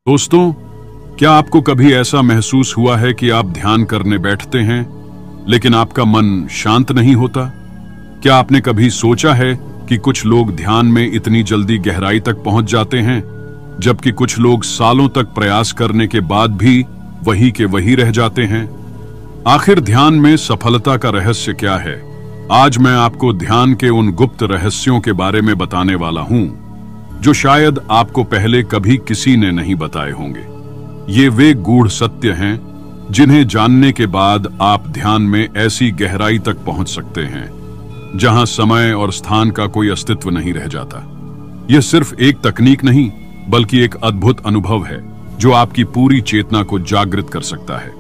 दोस्तों, क्या आपको कभी ऐसा महसूस हुआ है कि आप ध्यान करने बैठते हैं लेकिन आपका मन शांत नहीं होता? क्या आपने कभी सोचा है कि कुछ लोग ध्यान में इतनी जल्दी गहराई तक पहुंच जाते हैं जबकि कुछ लोग सालों तक प्रयास करने के बाद भी वही के वही रह जाते हैं? आखिर ध्यान में सफलता का रहस्य क्या है? आज मैं आपको ध्यान के उन गुप्त रहस्यों के बारे में बताने वाला हूं जो शायद आपको पहले कभी किसी ने नहीं बताए होंगे। ये वे गूढ़ सत्य हैं जिन्हें जानने के बाद आप ध्यान में ऐसी गहराई तक पहुंच सकते हैं जहां समय और स्थान का कोई अस्तित्व नहीं रह जाता। यह सिर्फ एक तकनीक नहीं बल्कि एक अद्भुत अनुभव है जो आपकी पूरी चेतना को जागृत कर सकता है।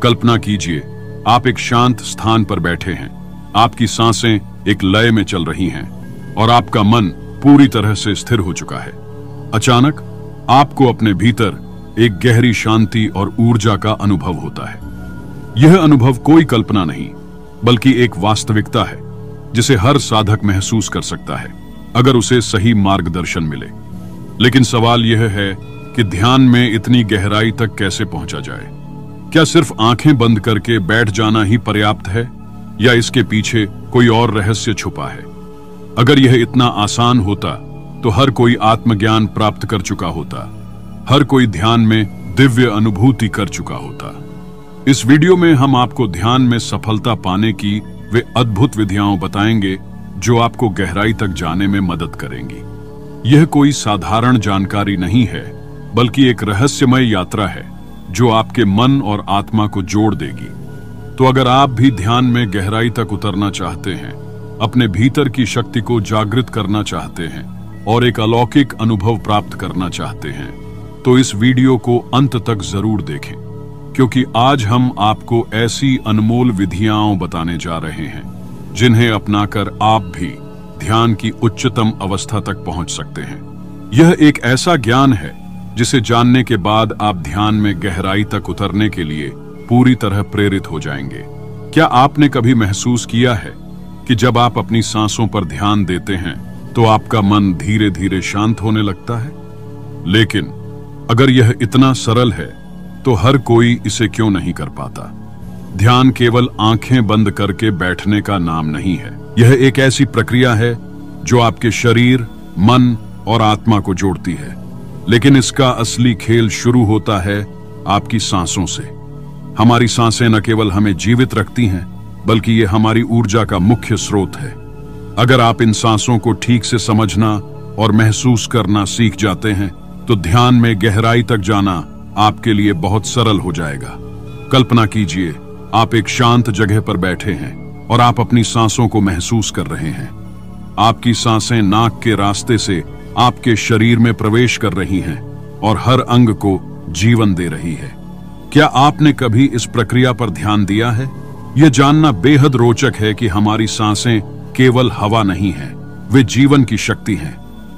कल्पना कीजिए, आप एक शांत स्थान पर बैठे हैं, आपकी सांसें एक लय में चल रही हैं और आपका मन पूरी तरह से स्थिर हो चुका है। अचानक आपको अपने भीतर एक गहरी शांति और ऊर्जा का अनुभव होता है। यह अनुभव कोई कल्पना नहीं बल्कि एक वास्तविकता है जिसे हर साधक महसूस कर सकता है अगर उसे सही मार्गदर्शन मिले। लेकिन सवाल यह है कि ध्यान में इतनी गहराई तक कैसे पहुंचा जाए? क्या सिर्फ आंखें बंद करके बैठ जाना ही पर्याप्त है या इसके पीछे कोई और रहस्य छुपा है? अगर यह इतना आसान होता तो हर कोई आत्मज्ञान प्राप्त कर चुका होता, हर कोई ध्यान में दिव्य अनुभूति कर चुका होता। इस वीडियो में हम आपको ध्यान में सफलता पाने की वे अद्भुत विधियां बताएंगे जो आपको गहराई तक जाने में मदद करेंगी। यह कोई साधारण जानकारी नहीं है बल्कि एक रहस्यमय यात्रा है जो आपके मन और आत्मा को जोड़ देगी। तो अगर आप भी ध्यान में गहराई तक उतरना चाहते हैं, अपने भीतर की शक्ति को जागृत करना चाहते हैं और एक अलौकिक अनुभव प्राप्त करना चाहते हैं, तो इस वीडियो को अंत तक जरूर देखें, क्योंकि आज हम आपको ऐसी अनमोल विधियां बताने जा रहे हैं जिन्हें अपनाकर आप भी ध्यान की उच्चतम अवस्था तक पहुंच सकते हैं। यह एक ऐसा ज्ञान है जिसे जानने के बाद आप ध्यान में गहराई तक उतरने के लिए पूरी तरह प्रेरित हो जाएंगे। क्या आपने कभी महसूस किया है कि जब आप अपनी सांसों पर ध्यान देते हैं तो आपका मन धीरे धीरे शांत होने लगता है? लेकिन अगर यह इतना सरल है तो हर कोई इसे क्यों नहीं कर पाता? ध्यान केवल आंखें बंद करके बैठने का नाम नहीं है। यह एक ऐसी प्रक्रिया है जो आपके शरीर, मन और आत्मा को जोड़ती है। लेकिन इसका असली खेल शुरू होता है आपकी सांसों से। हमारी सांसें न केवल हमें जीवित रखती हैं बल्कि ये हमारी ऊर्जा का मुख्य स्रोत है। अगर आप इन सांसों को ठीक से समझना और महसूस करना सीख जाते हैं तो ध्यान में गहराई तक जाना आपके लिए बहुत सरल हो जाएगा। कल्पना कीजिए, आप एक शांत जगह पर बैठे हैं और आप अपनी सांसों को महसूस कर रहे हैं। आपकी सांसें नाक के रास्ते से आपके शरीर में प्रवेश कर रही हैं और हर अंग को जीवन दे रही है। क्या आपने कभी इस प्रक्रिया पर ध्यान दिया है? यह जानना बेहद रोचक है कि हमारी सांसें केवल हवा नहीं हैं, वे जीवन की शक्ति हैं।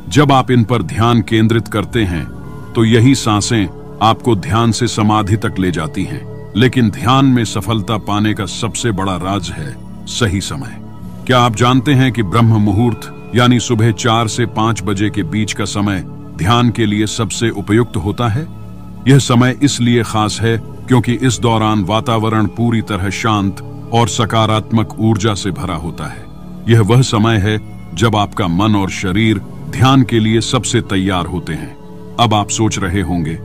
जब आप इन पर ध्यान केंद्रित करते हैं तो यही सांसें आपको ध्यान से समाधि तक ले जाती हैं। लेकिन ध्यान में सफलता पाने का सबसे बड़ा राज है सही समय। क्या आप जानते हैं कि ब्रह्म मुहूर्त यानी सुबह 4 से 5 बजे के बीच का समय ध्यान के लिए सबसे उपयुक्त होता है? यह समय इसलिए खास है क्योंकि इस दौरान वातावरण पूरी तरह शांत और सकारात्मक ऊर्जा से भरा होता है। यह वह समय है जब आपका मन और शरीर ध्यान के लिए सबसे तैयार होते हैं। अब आप सोच रहे होंगे,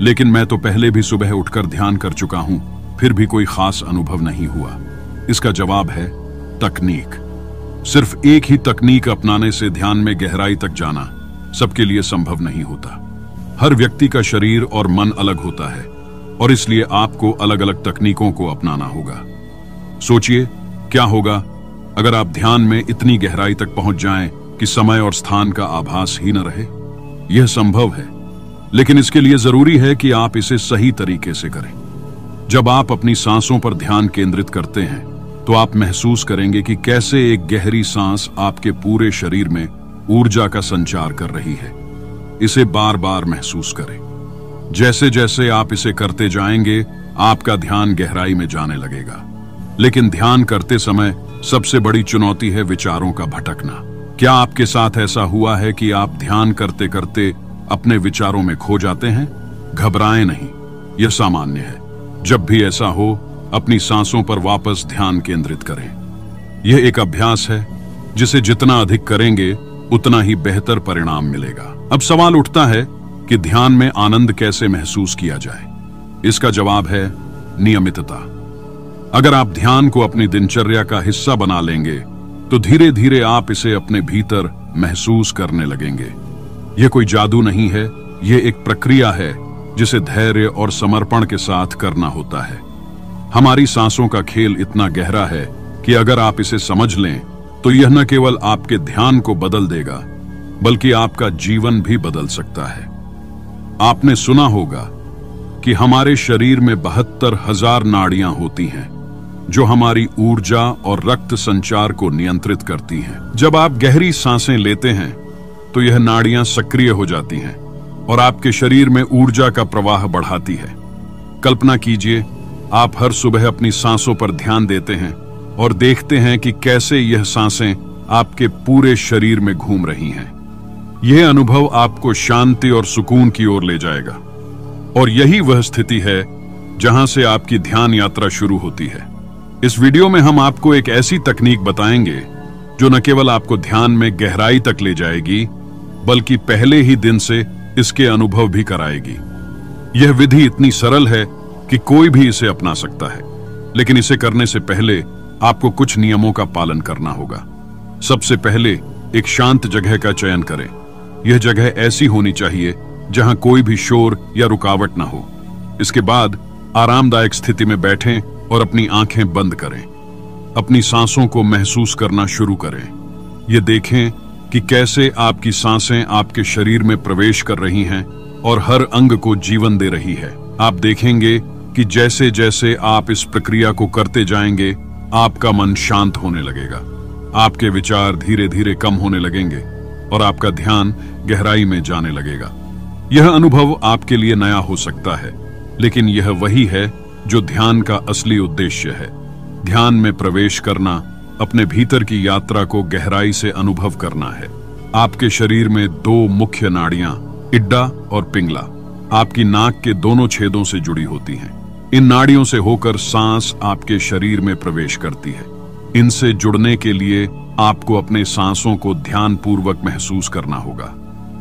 लेकिन मैं तो पहले भी सुबह उठकर ध्यान कर चुका हूं, फिर भी कोई खास अनुभव नहीं हुआ। इसका जवाब है तकनीक। सिर्फ एक ही तकनीक अपनाने से ध्यान में गहराई तक जाना सबके लिए संभव नहीं होता। हर व्यक्ति का शरीर और मन अलग होता है और इसलिए आपको अलग अलग तकनीकों को अपनाना होगा। सोचिए, क्या होगा अगर आप ध्यान में इतनी गहराई तक पहुंच जाएं कि समय और स्थान का आभास ही न रहे? यह संभव है, लेकिन इसके लिए जरूरी है कि आप इसे सही तरीके से करें। जब आप अपनी सांसों पर ध्यान केंद्रित करते हैं तो आप महसूस करेंगे कि कैसे एक गहरी सांस आपके पूरे शरीर में ऊर्जा का संचार कर रही है। इसे बार बार महसूस करें। जैसे जैसे आप इसे करते जाएंगे, आपका ध्यान गहराई में जाने लगेगा। लेकिन ध्यान करते समय सबसे बड़ी चुनौती है विचारों का भटकना। क्या आपके साथ ऐसा हुआ है कि आप ध्यान करते करते अपने विचारों में खो जाते हैं? घबराएं नहीं, यह सामान्य है। जब भी ऐसा हो, अपनी सांसों पर वापस ध्यान केंद्रित करें। यह एक अभ्यास है जिसे जितना अधिक करेंगे उतना ही बेहतर परिणाम मिलेगा। अब सवाल उठता है कि ध्यान में आनंद कैसे महसूस किया जाए। इसका जवाब है नियमितता। अगर आप ध्यान को अपनी दिनचर्या का हिस्सा बना लेंगे तो धीरे धीरे आप इसे अपने भीतर महसूस करने लगेंगे। यह कोई जादू नहीं है, यह एक प्रक्रिया है जिसे धैर्य और समर्पण के साथ करना होता है। हमारी सांसों का खेल इतना गहरा है कि अगर आप इसे समझ लें तो यह न केवल आपके ध्यान को बदल देगा बल्कि आपका जीवन भी बदल सकता है। आपने सुना होगा कि हमारे शरीर में 72,000 नाड़ियां होती हैं जो हमारी ऊर्जा और रक्त संचार को नियंत्रित करती हैं। जब आप गहरी सांसें लेते हैं तो यह नाड़ियां सक्रिय हो जाती हैं और आपके शरीर में ऊर्जा का प्रवाह बढ़ाती है। कल्पना कीजिए, आप हर सुबह अपनी सांसों पर ध्यान देते हैं और देखते हैं कि कैसे यह सांसें आपके पूरे शरीर में घूम रही हैं। यह अनुभव आपको शांति और सुकून की ओर ले जाएगा और यही वह स्थिति है जहां से आपकी ध्यान यात्रा शुरू होती है। इस वीडियो में हम आपको एक ऐसी तकनीक बताएंगे जो न केवल आपको ध्यान में गहराई तक ले जाएगी बल्कि पहले ही दिन से इसके अनुभव भी कराएगी। यह विधि इतनी सरल है कि कोई भी इसे अपना सकता है, लेकिन इसे करने से पहले आपको कुछ नियमों का पालन करना होगा। सबसे पहले एक शांत जगह का चयन करें। यह जगह ऐसी होनी चाहिए जहां कोई भी शोर या रुकावट ना हो। इसके बाद आरामदायक स्थिति में बैठें और अपनी आंखें बंद करें। अपनी सांसों को महसूस करना शुरू करें। यह देखें कि कैसे आपकी सांसें आपके शरीर में प्रवेश कर रही हैं और हर अंग को जीवन दे रही है। आप देखेंगे कि जैसे जैसे आप इस प्रक्रिया को करते जाएंगे, आपका मन शांत होने लगेगा, आपके विचार धीरे धीरे कम होने लगेंगे और आपका ध्यान गहराई में जाने लगेगा। यह अनुभव आपके लिए नया हो सकता है, लेकिन यह वही है जो ध्यान का असली उद्देश्य है। ध्यान में प्रवेश करना, अपने भीतर की यात्रा को गहराई से अनुभव करना है। आपके शरीर में 2 मुख्य नाड़ियां, इड्डा और पिंगला, आपकी नाक के दोनों छेदों से जुड़ी होती हैं। इन नाड़ियों से होकर सांस आपके शरीर में प्रवेश करती है। इनसे जुड़ने के लिए आपको अपने सांसों को ध्यानपूर्वक महसूस करना होगा।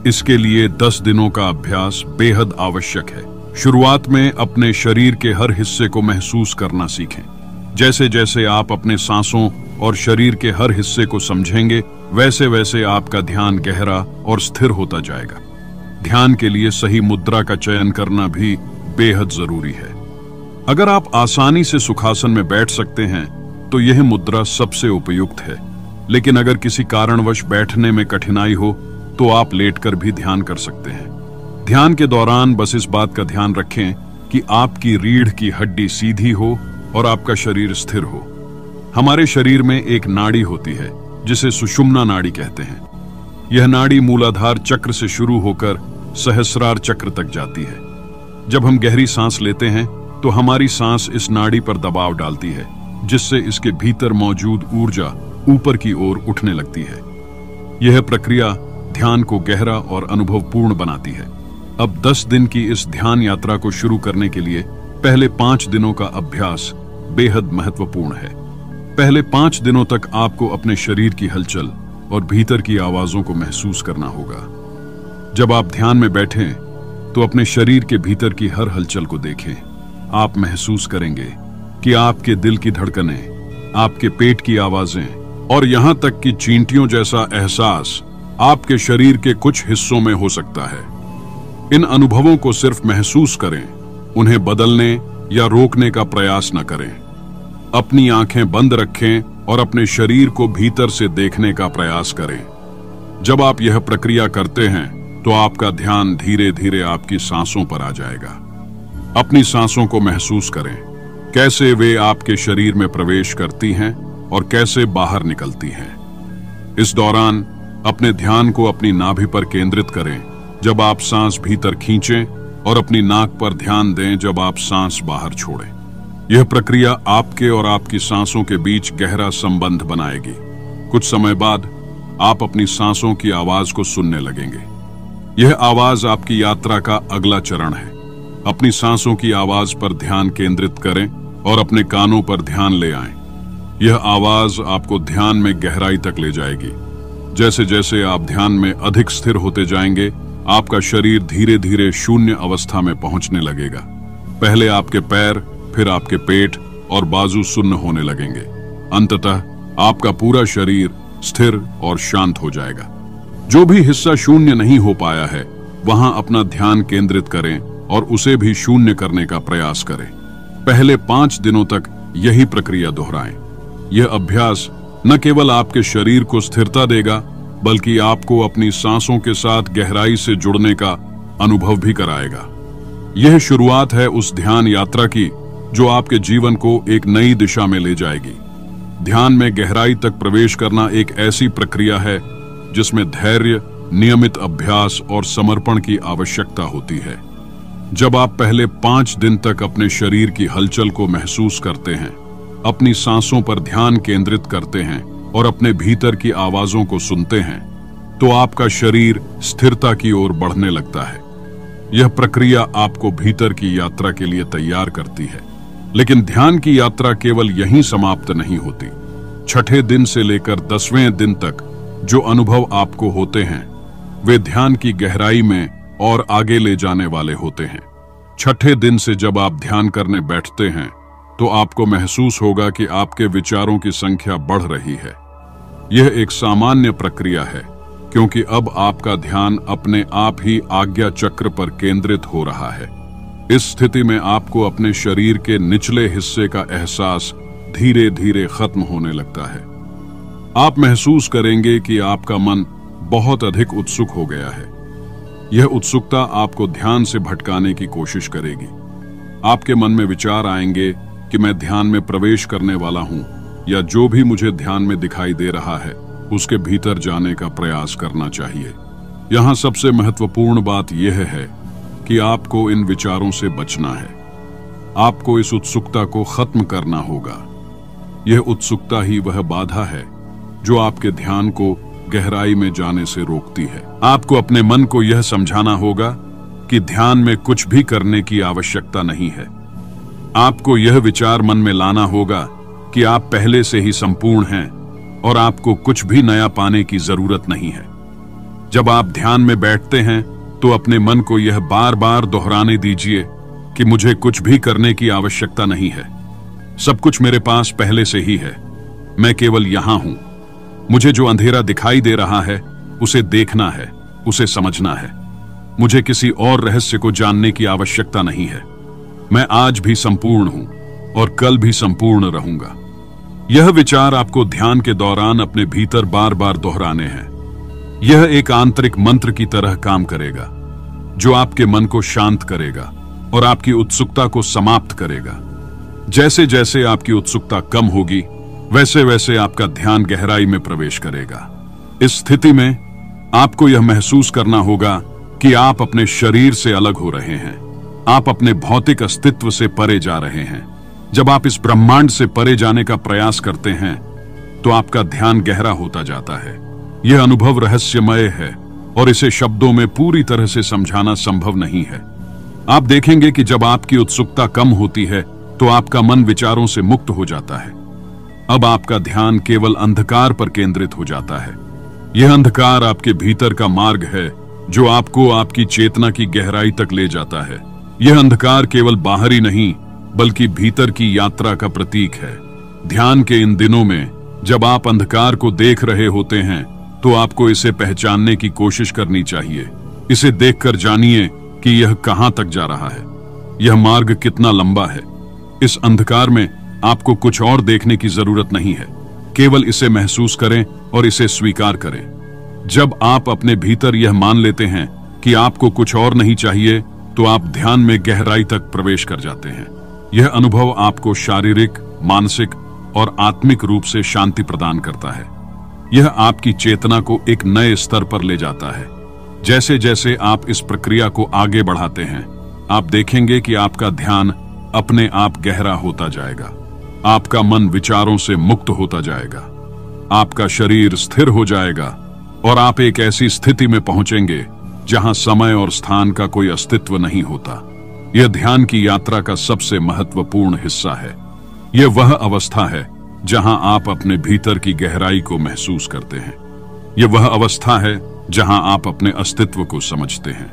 इसके लिए 10 दिनों का अभ्यास बेहद आवश्यक है। शुरुआत में अपने शरीर के हर हिस्से को महसूस करना सीखें। जैसे जैसे आप अपने सांसों और शरीर के हर हिस्से को समझेंगे, वैसे वैसे आपका ध्यान गहरा और स्थिर होता जाएगा। ध्यान के लिए सही मुद्रा का चयन करना भी बेहद जरूरी है। अगर आप आसानी से सुखासन में बैठ सकते हैं तो यह मुद्रा सबसे उपयुक्त है, लेकिन अगर किसी कारणवश बैठने में कठिनाई हो तो आप लेटकर भी ध्यान कर सकते हैं। ध्यान के दौरान बस इस बात का ध्यान रखें कि आपकी रीढ़ की हड्डी सीधी हो और आपका शरीर स्थिर हो। हमारे शरीर में एक नाड़ी होती है जिसे सुषुम्ना नाड़ी कहते हैं। यह नाड़ी मूलाधार चक्र से शुरू होकर सहस्रार चक्र तक जाती है। जब हम गहरी सांस लेते हैं तो हमारी सांस इस नाड़ी पर दबाव डालती है, जिससे इसके भीतर मौजूद ऊर्जा ऊपर की ओर उठने लगती है। यह प्रक्रिया ध्यान को गहरा और अनुभवपूर्ण बनाती है। अब 10 दिन की इस ध्यान यात्रा को शुरू करने के लिए पहले 5 दिनों का अभ्यास बेहद महत्वपूर्ण है। पहले 5 दिनों तक आपको अपने शरीर की हलचल और भीतर की आवाजों को महसूस करना होगा। जब आप ध्यान में बैठें तो अपने शरीर के भीतर की हर हलचल को देखें। आप महसूस करेंगे कि आपके दिल की धड़कनें, आपके पेट की आवाजें और यहां तक कि चींटियों जैसा एहसास आपके शरीर के कुछ हिस्सों में हो सकता है। इन अनुभवों को सिर्फ महसूस करें, उन्हें बदलने या रोकने का प्रयास न करें। अपनी आंखें बंद रखें और अपने शरीर को भीतर से देखने का प्रयास करें। जब आप यह प्रक्रिया करते हैं तो आपका ध्यान धीरे धीरे आपकी सांसों पर आ जाएगा। अपनी सांसों को महसूस करें, कैसे वे आपके शरीर में प्रवेश करती हैं और कैसे बाहर निकलती हैं। इस दौरान अपने ध्यान को अपनी नाभि पर केंद्रित करें जब आप सांस भीतर खींचें और अपनी नाक पर ध्यान दें जब आप सांस बाहर छोड़ें। यह प्रक्रिया आपके और आपकी सांसों के बीच गहरा संबंध बनाएगी। कुछ समय बाद आप अपनी सांसों की आवाज को सुनने लगेंगे। यह आवाज आपकी यात्रा का अगला चरण है। अपनी सांसों की आवाज पर ध्यान केंद्रित करें और अपने कानों पर ध्यान ले आएं। यह आवाज आपको ध्यान में गहराई तक ले जाएगी। जैसे जैसे आप ध्यान में अधिक स्थिर होते जाएंगे, आपका शरीर धीरे धीरे शून्य अवस्था में पहुंचने लगेगा। पहले आपके पैर, फिर आपके पेट और बाजू सुन्न होने लगेंगे। अंततः आपका पूरा शरीर स्थिर और शांत हो जाएगा। जो भी हिस्सा शून्य नहीं हो पाया है, वहां अपना ध्यान केंद्रित करें और उसे भी शून्य करने का प्रयास करें। पहले 5 दिनों तक यही प्रक्रिया दोहराएं। यह अभ्यास न केवल आपके शरीर को स्थिरता देगा, बल्कि आपको अपनी सांसों के साथ गहराई से जुड़ने का अनुभव भी कराएगा। यह शुरुआत है उस ध्यान यात्रा की जो आपके जीवन को एक नई दिशा में ले जाएगी। ध्यान में गहराई तक प्रवेश करना एक ऐसी प्रक्रिया है जिसमें धैर्य, नियमित अभ्यास और समर्पण की आवश्यकता होती है। जब आप पहले 5 दिन तक अपने शरीर की हलचल को महसूस करते हैं, अपनी सांसों पर ध्यान केंद्रित करते हैं और अपने भीतर की आवाजों को सुनते हैं, तो आपका शरीर स्थिरता की ओर बढ़ने लगता है। यह प्रक्रिया आपको भीतर की यात्रा के लिए तैयार करती है। लेकिन ध्यान की यात्रा केवल यहीं समाप्त नहीं होती। 6ठे दिन से लेकर 10वें दिन तक जो अनुभव आपको होते हैं, वे ध्यान की गहराई में और आगे ले जाने वाले होते हैं। 6ठे दिन से जब आप ध्यान करने बैठते हैं, तो आपको महसूस होगा कि आपके विचारों की संख्या बढ़ रही है। यह एक सामान्य प्रक्रिया है, क्योंकि अब आपका ध्यान अपने आप ही आज्ञा चक्र पर केंद्रित हो रहा है। इस स्थिति में आपको अपने शरीर के निचले हिस्से का एहसास धीरे धीरे खत्म होने लगता है। आप महसूस करेंगे कि आपका मन बहुत अधिक उत्सुक हो गया है। यह उत्सुकता आपको ध्यान से भटकाने की कोशिश करेगी। आपके मन में विचार आएंगे कि मैं ध्यान में प्रवेश करने वाला हूं, या जो भी मुझे ध्यान में दिखाई दे रहा है उसके भीतर जाने का प्रयास करना चाहिए। यहां सबसे महत्वपूर्ण बात यह है कि आपको इन विचारों से बचना है। आपको इस उत्सुकता को खत्म करना होगा। यह उत्सुकता ही वह बाधा है जो आपके ध्यान को गहराई में जाने से रोकती है। आपको अपने मन को यह समझाना होगा कि ध्यान में कुछ भी करने की आवश्यकता नहीं है। आपको यह विचार मन में लाना होगा कि आप पहले से ही संपूर्ण हैं और आपको कुछ भी नया पाने की जरूरत नहीं है। जब आप ध्यान में बैठते हैं, तो अपने मन को यह बार बार दोहराने दीजिए कि मुझे कुछ भी करने की आवश्यकता नहीं है। सब कुछ मेरे पास पहले से ही है। मैं केवल यहां हूं। मुझे जो अंधेरा दिखाई दे रहा है, उसे देखना है, उसे समझना है। मुझे किसी और रहस्य को जानने की आवश्यकता नहीं है। मैं आज भी संपूर्ण हूं और कल भी संपूर्ण रहूंगा। यह विचार आपको ध्यान के दौरान अपने भीतर बार बार दोहराने हैं। यह एक आंतरिक मंत्र की तरह काम करेगा, जो आपके मन को शांत करेगा और आपकी उत्सुकता को समाप्त करेगा। जैसे जैसे आपकी उत्सुकता कम होगी, वैसे वैसे आपका ध्यान गहराई में प्रवेश करेगा। इस स्थिति में आपको यह महसूस करना होगा कि आप अपने शरीर से अलग हो रहे हैं। आप अपने भौतिक अस्तित्व से परे जा रहे हैं। जब आप इस ब्रह्मांड से परे जाने का प्रयास करते हैं, तो आपका ध्यान गहरा होता जाता है। यह अनुभव रहस्यमय है और इसे शब्दों में पूरी तरह से समझाना संभव नहीं है। आप देखेंगे कि जब आपकी उत्सुकता कम होती है, तो आपका मन विचारों से मुक्त हो जाता है। अब आपका ध्यान केवल अंधकार पर केंद्रित हो जाता है। यह अंधकार आपके भीतर का मार्ग है, जो आपको आपकी चेतना की गहराई तक ले जाता है। यह अंधकार केवल बाहरी नहीं, बल्कि भीतर की यात्रा का प्रतीक है। ध्यान के इन दिनों में जब आप अंधकार को देख रहे होते हैं, तो आपको इसे पहचानने की कोशिश करनी चाहिए। इसे देखकर जानिए कि यह कहां तक जा रहा है, यह मार्ग कितना लंबा है। इस अंधकार में आपको कुछ और देखने की जरूरत नहीं है। केवल इसे महसूस करें और इसे स्वीकार करें। जब आप अपने भीतर यह मान लेते हैं कि आपको कुछ और नहीं चाहिए, तो आप ध्यान में गहराई तक प्रवेश कर जाते हैं। यह अनुभव आपको शारीरिक, मानसिक और आत्मिक रूप से शांति प्रदान करता है। यह आपकी चेतना को एक नए स्तर पर ले जाता है। जैसे जैसे आप इस प्रक्रिया को आगे बढ़ाते हैं, आप देखेंगे कि आपका ध्यान अपने आप गहरा होता जाएगा। आपका मन विचारों से मुक्त होता जाएगा। आपका शरीर स्थिर हो जाएगा और आप एक ऐसी स्थिति में पहुंचेंगे जहां समय और स्थान का कोई अस्तित्व नहीं होता। यह ध्यान की यात्रा का सबसे महत्वपूर्ण हिस्सा है। यह वह अवस्था है जहां आप अपने भीतर की गहराई को महसूस करते हैं। यह वह अवस्था है जहां आप अपने अस्तित्व को समझते हैं।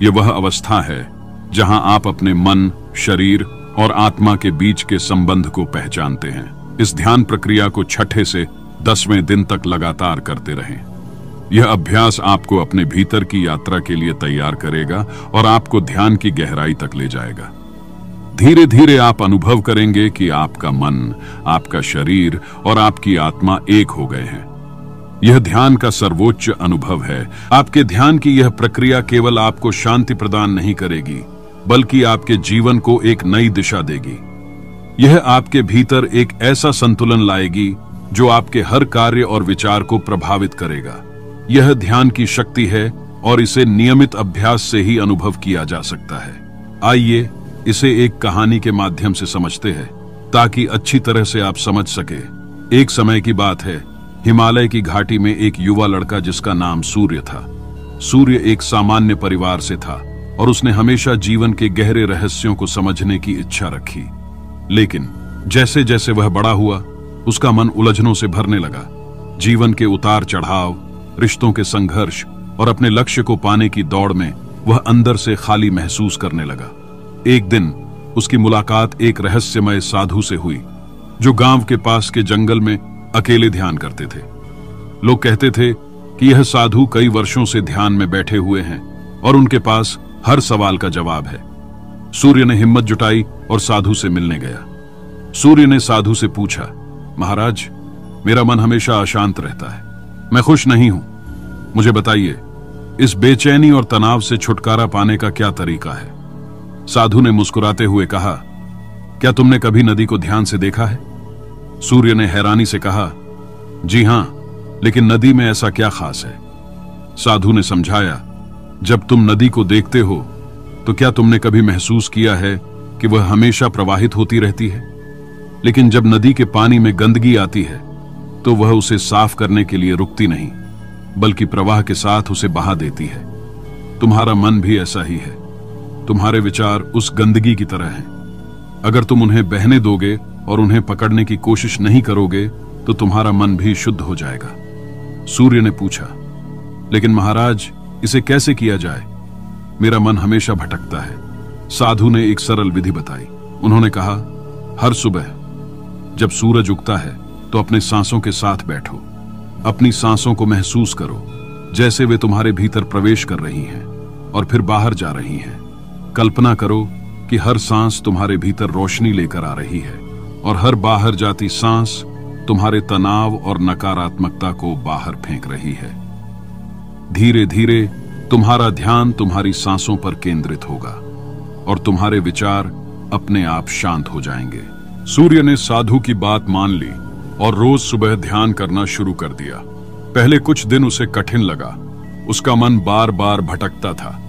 यह वह अवस्था है जहां आप अपने मन, शरीर और आत्मा के बीच के संबंध को पहचानते हैं। इस ध्यान प्रक्रिया को 6ठे से 10वें दिन तक लगातार करते रहें। यह अभ्यास आपको अपने भीतर की यात्रा के लिए तैयार करेगा और आपको ध्यान की गहराई तक ले जाएगा। धीरे धीरे आप अनुभव करेंगे कि आपका मन, आपका शरीर और आपकी आत्मा एक हो गए हैं। यह ध्यान का सर्वोच्च अनुभव है। आपके ध्यान की यह प्रक्रिया केवल आपको शांति प्रदान नहीं करेगी, बल्कि आपके जीवन को एक नई दिशा देगी। यह आपके भीतर एक ऐसा संतुलन लाएगी जो आपके हर कार्य और विचार को प्रभावित करेगा। यह ध्यान की शक्ति है और इसे नियमित अभ्यास से ही अनुभव किया जा सकता है। आइए इसे एक कहानी के माध्यम से समझते हैं ताकि अच्छी तरह से आप समझ सके। एक समय की बात है, हिमालय की घाटी में एक युवा लड़का जिसका नाम सूर्य था। सूर्य एक सामान्य परिवार से था और उसने हमेशा जीवन के गहरे रहस्यों को समझने की इच्छा रखी। लेकिन जैसे जैसे वह बड़ा हुआ, उसका मन उलझनों से भरने लगा। जीवन के उतार चढ़ाव, रिश्तों के संघर्ष और अपने लक्ष्य को पाने की दौड़ में वह अंदर से खाली महसूस करने लगा। एक दिन उसकी मुलाकात एक रहस्यमय साधु से हुई जो गांव के पास के जंगल में अकेले ध्यान करते थे। लोग कहते थे कि यह साधु कई वर्षों से ध्यान में बैठे हुए हैं और उनके पास हर सवाल का जवाब है। सूर्य ने हिम्मत जुटाई और साधु से मिलने गया। सूर्य ने साधु से पूछा, महाराज, मेरा मन हमेशा अशांत रहता है, मैं खुश नहीं हूं। मुझे बताइए, इस बेचैनी और तनाव से छुटकारा पाने का क्या तरीका है? साधु ने मुस्कुराते हुए कहा, क्या तुमने कभी नदी को ध्यान से देखा है? सूर्य ने हैरानी से कहा, जी हां, लेकिन नदी में ऐसा क्या खास है? साधु ने समझाया, जब तुम नदी को देखते हो तो क्या तुमने कभी महसूस किया है कि वह हमेशा प्रवाहित होती रहती है? लेकिन जब नदी के पानी में गंदगी आती है तो वह उसे साफ करने के लिए रुकती नहीं, बल्कि प्रवाह के साथ उसे बहा देती है। तुम्हारा मन भी ऐसा ही है। तुम्हारे विचार उस गंदगी की तरह हैं। अगर तुम उन्हें बहने दोगे और उन्हें पकड़ने की कोशिश नहीं करोगे तो तुम्हारा मन भी शुद्ध हो जाएगा। सूर्य ने पूछा, लेकिन महाराज, इसे कैसे किया जाए? मेरा मन हमेशा भटकता है। साधु ने एक सरल विधि बताई। उन्होंने कहा, हर सुबह जब सूरज उगता है तो अपने सांसों के साथ बैठो। अपनी सांसों को महसूस करो जैसे वे तुम्हारे भीतर प्रवेश कर रही हैं और फिर बाहर जा रही हैं। कल्पना करो कि हर सांस तुम्हारे भीतर रोशनी लेकर आ रही है और हर बाहर जाती सांस तुम्हारे तनाव और नकारात्मकता को बाहर फेंक रही है। धीरे धीरे तुम्हारा ध्यान तुम्हारी सांसों पर केंद्रित होगा और तुम्हारे विचार अपने आप शांत हो जाएंगे। सूर्य ने साधु की बात मान ली और रोज सुबह ध्यान करना शुरू कर दिया। पहले कुछ दिन उसे कठिन लगा। उसका मन बार बार भटकता था,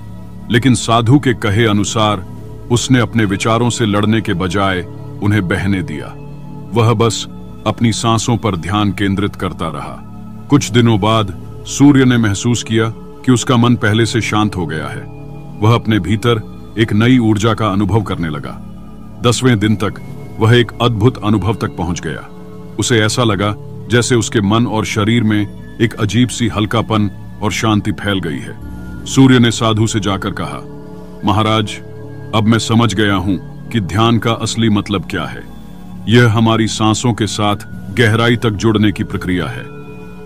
लेकिन साधु के कहे अनुसार उसने अपने विचारों से लड़ने के बजाय उन्हें बहने दिया। वह बस अपनी सांसों पर ध्यान केंद्रित करता रहा। कुछ दिनों बाद सूर्य ने महसूस किया कि उसका मन पहले से शांत हो गया है। वह अपने भीतर एक नई ऊर्जा का अनुभव करने लगा। 10वें दिन तक वह एक अद्भुत अनुभव तक पहुंच गया। उसे ऐसा लगा जैसे उसके मन और शरीर में एक अजीब सी हल्कापन और शांति फैल गई है। सूर्य ने साधु से जाकर कहा, महाराज, अब मैं समझ गया हूं कि ध्यान का असली मतलब क्या है। यह हमारी सांसों के साथ गहराई तक जुड़ने की प्रक्रिया है।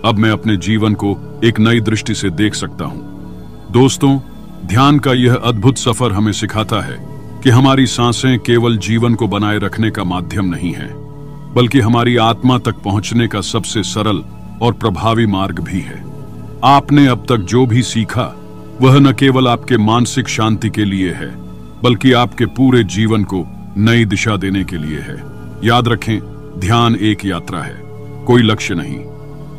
अब मैं अपने जीवन को एक नई दृष्टि से देख सकता हूं। दोस्तों, ध्यान का यह अद्भुत सफर हमें सिखाता है कि हमारी सांसें केवल जीवन को बनाए रखने का माध्यम नहीं है, बल्कि हमारी आत्मा तक पहुंचने का सबसे सरल और प्रभावी मार्ग भी है। आपने अब तक जो भी सीखा वह न केवल आपके मानसिक शांति के लिए है, बल्कि आपके पूरे जीवन को नई दिशा देने के लिए है। याद रखें, ध्यान एक यात्रा है, कोई लक्ष्य नहीं।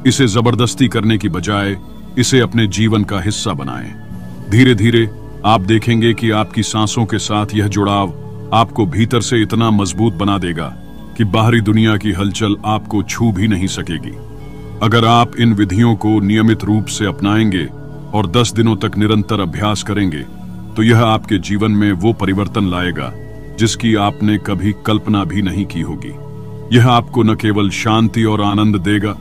इसे जबरदस्ती करने की बजाय इसे अपने जीवन का हिस्सा बनाएं। धीरे धीरे आप देखेंगे कि आपकी सांसों के साथ यह जुड़ाव आपको भीतर से इतना मजबूत बना देगा कि बाहरी दुनिया की हलचल आपको छू भी नहीं सकेगी। अगर आप इन विधियों को नियमित रूप से अपनाएंगे और 10 दिनों तक निरंतर अभ्यास करेंगे तो यह आपके जीवन में वो परिवर्तन लाएगा जिसकी आपने कभी कल्पना भी नहीं की होगी। यह आपको न केवल शांति और आनंद देगा,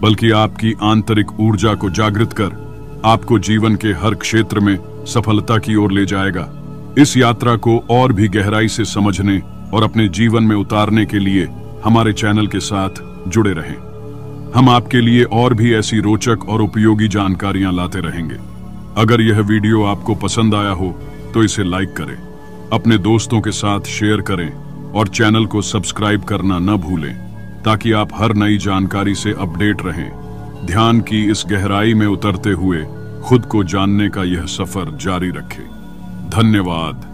बल्कि आपकी आंतरिक ऊर्जा को जागृत कर आपको जीवन के हर क्षेत्र में सफलता की ओर ले जाएगा। इस यात्रा को और भी गहराई से समझने और अपने जीवन में उतारने के लिए हमारे चैनल के साथ जुड़े रहें। हम आपके लिए और भी ऐसी रोचक और उपयोगी जानकारियां लाते रहेंगे। अगर यह वीडियो आपको पसंद आया हो तो इसे लाइक करें, अपने दोस्तों के साथ शेयर करें और चैनल को सब्सक्राइब करना न भूलें, ताकि आप हर नई जानकारी से अपडेट रहें। ध्यान की इस गहराई में उतरते हुए खुद को जानने का यह सफर जारी रखें। धन्यवाद।